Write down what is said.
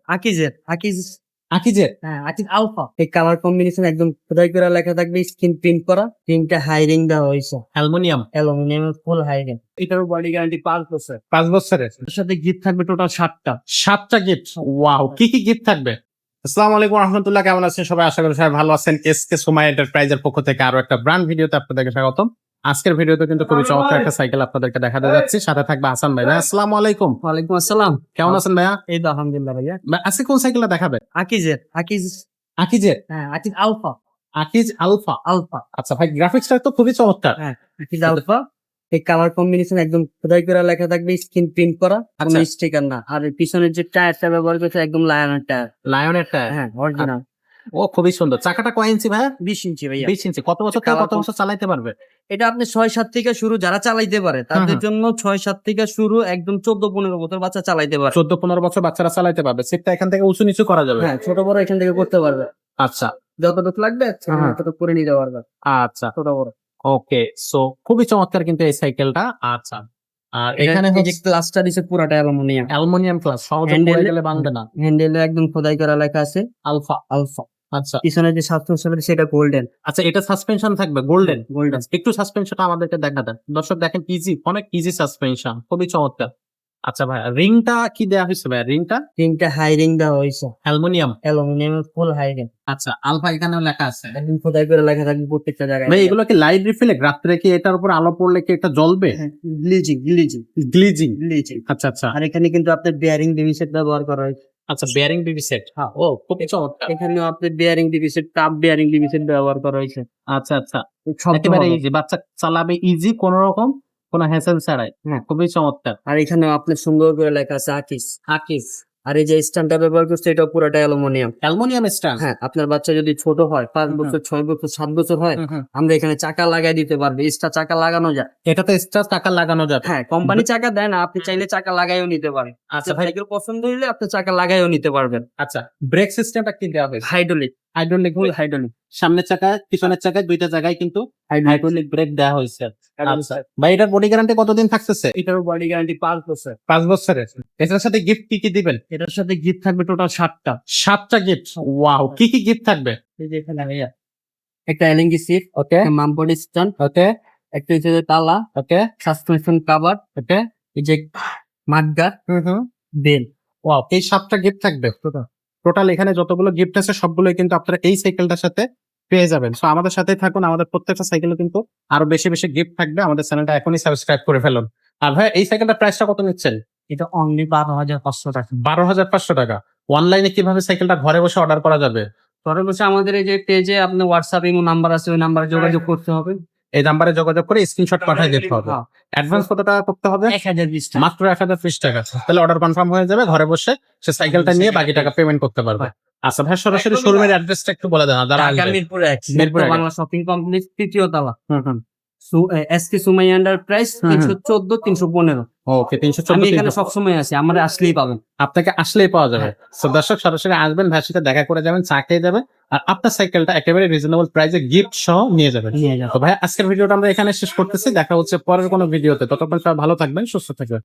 আকিজ। আকিজের হ্যাঁ, আকিজ আলফা। এই কালার কম্বিনেশন একদম খোদাই করা লেখা থাকবে, স্ক্রিন প্রিন্ট করা, প্রিন্টটা হাই রিং দেওয়া হয়েছে, অ্যালুমিনিয়াম। অ্যালুমিনিয়ামের ফুল হাই রিং। এটার বডি গ্যারান্টি 5 বছর। 5 বছরের এর সাথে গিফট থাকবে টোটাল 7টা। 7টা গিফট। ওয়াও, কি কি গিফট থাকবে? আসসালামু আলাইকুম রাহমাতুল্লাহ, কেমন আছেন সবাই? আশা করি সবাই ভালো আছেন। এসকে সুমাইয়া এন্টারপ্রাইজের পক্ষ থেকে আরো একটা ব্র্যান্ড ভিডিওতে আপনাদেরকে স্বাগতম। আজকের ভিডিওতে কিন্তু খুবই চমৎকার একটা সাইকেল আপনাদেরকে দেখাতে যাচ্ছি। সাথে থাকবে হাসান ভাই। ভাই আসসালামু আলাইকুম। ওয়ালাইকুম আসসালাম। কেমন আছেন ভাইয়া? এই তো আলহামদুলিল্লাহ ভাইয়া। ভাই, আজকে কোন সাইকেলটা দেখাবেন? আকিজ। আকিজের হ্যাঁ, Akij Alpha. Akij Alpha. Alpha. আচ্ছা ভাই, গ্রাফিক্সটা তো খুবই চমৎকার। হ্যাঁ, আকিজ আলফা। এই কালার কম্বিনেশন একদম খোদাই করা লেখা থাকবে, স্ক্রিন প্রিন্ট করা, কোনো আচ্ছা। স্টিকার না। আর এই পিছনের যে টায়ারটা ব্যবহার করছে একদম লায়নের টায়ার। লায়নের টায়ার। হ্যাঁ, অরিজিনাল। ও খুবই সুন্দর। চাকাটা কয় ইঞ্চি ভাইয়া? 20 ইঞ্চি ভাইয়া। 20 ইঞ্চি। কত বছর থেকে কত বছর চালাইতে পারবে? এটা আপনি 6-7 থেকে শুরু, যারা চালাইতে পারে তাদের হুম। জন্য 6-7 থেকে শুরু, একদম 14-15 বছর বাচ্চা চালাইতে পারে। 14-15 বছর বাচ্চারা চালাইতে পারবে। সিটটা এখান থেকে উঁচু নিচু করা যাবে। হ্যাঁ, ছোট বড় এখান থেকে করতে পারবে। আচ্ছা যতটুকু লাগবে হ্যাঁ। ততটুকু করে নিতে পারবে। আচ্ছা, ছোট বড়। ওকে। সো খুবই চমৎকার কিন্তু এই সাইকেলটা। আচ্ছা, আর এখানে এই যে ক্লাসটা দিছে পুরাটা অ্যালুমিনিয়াম। অ্যালুমিনিয়াম ক্লাস, সহজে হ্যান্ডেল- পড়ে গেলে ভাঙবে না। হ্যান্ডেলে একদম খোদাই করা লেখা আছে আলফা। আলফা। আচ্ছা পিছনে যে সাসপেনশন সেটা গোল্ডেন। আচ্ছা, এটা সাসপেনশন থাকবে গোল্ডেন। গোল্ডেন। একটু সাসপেনশনটা আমাদেরকে দেখা দেন। দর্শক দেখেন, ইজি, অনেক ইজি সাসপেনশন, খুবই চমৎকার। আচ্ছা ভাই, রিংটা কি দেওয়া হয়েছে ভাই? রিংটা রিংটা হাই রিং দেওয়া হয়েছে, অ্যালুমিনিয়াম। অ্যালুমিনিয়ামের ফুল হাই রিং। আচ্ছা, আলফা এখানেও লেখা আছে। একদম খোদাই করে লেখা থাকবে প্রত্যেকটা জায়গায়। ভাই এগুলো কি লাইট রিফ্লেক্ট? রাত্রে কি এটার উপর আলো পড়লে কি এটা জ্বলবে? গ্লিজিং গ্লিজিং গ্লিজিং। গ্লিজিং। আচ্ছা আচ্ছা আর এখানে কিন্তু আপনার বেয়ারিং ডিভিসেট ব্যবহার করা হয়েছে। আচ্ছা, বেয়ারিং বিবি সেট। হ্যাঁ। ও খুবই চমৎকার। এখানেও আপনার বেয়ারিং ডিভিসেট, টাপ বেয়ারিং ডিভিসেট ব্যবহার করা হয়েছে। আচ্ছা আচ্ছা, শব্দ একেবারে হবে। ইজি, বাচ্চা চালাবে ইজি, কোন রকম কোনো হ্যাসেল ছাড়াই। হ্যাঁ। খুবই চমৎকার। আর এখানেও আপনার সুন্দর করে লেখা আছে আকিজ। আকিজ আর এই যে স্ট্যান্ডটা ব্যবহার করছে এটা পুরোটা অ্যালুমিনিয়াম। Aluminium stand. হ্যাঁ, আপনার বাচ্চা যদি ছোট হয়, 5 হুম, বছর 6 বছর 7 বছর হয়, আমরা এখানে চাকা লাগাই দিতে পারবো। এক্সট্রা চাকা লাগানো যায়। এটাতে এক্সট্রা টাকা লাগানো যাবে। হ্যাঁ, কোম্পানি চাকা দেয় না, আপনি চাইলে চাকা লাগাইও নিতে পারেন। আচ্ছা আপনার ভাই, সাইকেল পছন্দ হইলে আপনি চাকা লাগাইও নিতে পারবেন। আচ্ছা ব্রেক সিস্টেমটা কি দেওয়া হয়েছে? Hydraulic, hydraulic. ফুল হাইড্রোলিক। সামনের চাকায় পিছনের চাকায় দুইটা জায়গায় কিন্তু হাইড্রোলিক ব্রেক দেওয়া হয়েছে। আচ্ছা ভাই, এটার বডি গ্যারান্টি কতদিন থাকতেছে? এটার বডি গ্যারান্টি 5 বছর। 5 বছরের। এটার সাথে গিফট কি কি দিবেন? এটার সাথে গিফট থাকবে টোটাল 7টা। 7টা গিফট। ওয়াও, কি কি গিফট থাকবে? এই যে এখানে ভাইয়া একটা এলএনজি সিট, ওকে মামবডি স্ট্যান্ড, ওকে একটা হচ্ছে যে তালা, ওকে সাসপেনশন কভার, ওকে। এই যে মাডগার্ড, বেল। ওয়াও, এই 7টা গিফট থাকবে টোটাল। এখানে যতগুলো গিফট আছে সবগুলোই কিন্তু আপনারা এই সাইকেলটার সাথে পেয়ে যাবেন। সো আমাদের সাথেই থাকুন, আমাদের প্রত্যেকটা সাইকেলে কিন্তু আরো বেশি বেশি গিফট থাকবে। আমাদের চ্যানেলটা এখনই সাবস্ক্রাইব করে ফেলুন। আর ভাই, এই সাইকেলটার প্রাইসটা কত নিচ্ছেন? এটা অনলি 12,500 টাকা। 12,500 টাকা। অনলাইনে কিভাবে সাইকেলটা ঘরে বসে অর্ডার করা যাবে? পরে বলছে আমাদের এই যে পেজে আপনার হোয়াটসঅ্যাপ ইমো নাম্বার আছে, ওই নাম্বারে যোগাযোগ করতে হবে। এই নাম্বারে যোগাযোগ করে স্ক্রিনশট পাঠিয়ে দিতে হবে। হ্যাঁ। অ্যাডভান্স কত টাকা করতে হবে? 1020 টাকা। মাত্র 1020 টাকা। তাহলে অর্ডার কনফার্ম হয়ে যাবে, ঘরে বসে সে সাইকেলটা নিয়ে বাকি টাকা পেমেন্ট করতে পারবে। আচ্ছা ভাই, সরাসরি শোরুমের অ্যাড্রেসটা একটু বলে দেন যারা ঢাকা আসবে। মিরপুরে মিরপুর এক। বাংলা শপিং কমপ্লেক্স 3য় তলা। হুম। এসকে সুমাইয়া এন্টারপ্রাইজ, হুম। 314 315। ওকে, 314। আমি এখানে সবসময় আছি, আমরা আসলেই পাবেন। আপনাকে আসলেই পাওয়া যাবে। সো দর্শক সরাসরি আসবেন, ভাইয়ের সাথে দেখা করে যাবেন, চা খেয়ে যাবেন, আর আপনার সাইকেলটা একেবারে রিজনেবল প্রাইসে গিফট সহ নিয়ে যাবেন। তো ভাই, আজকের ভিডিওটা আমরা এখানে শেষ করতেছি। দেখা হচ্ছে পরের কোনো ভিডিওতে। ততক্ষণ সবাই ভালো থাকবেন, সুস্থ থাকবেন।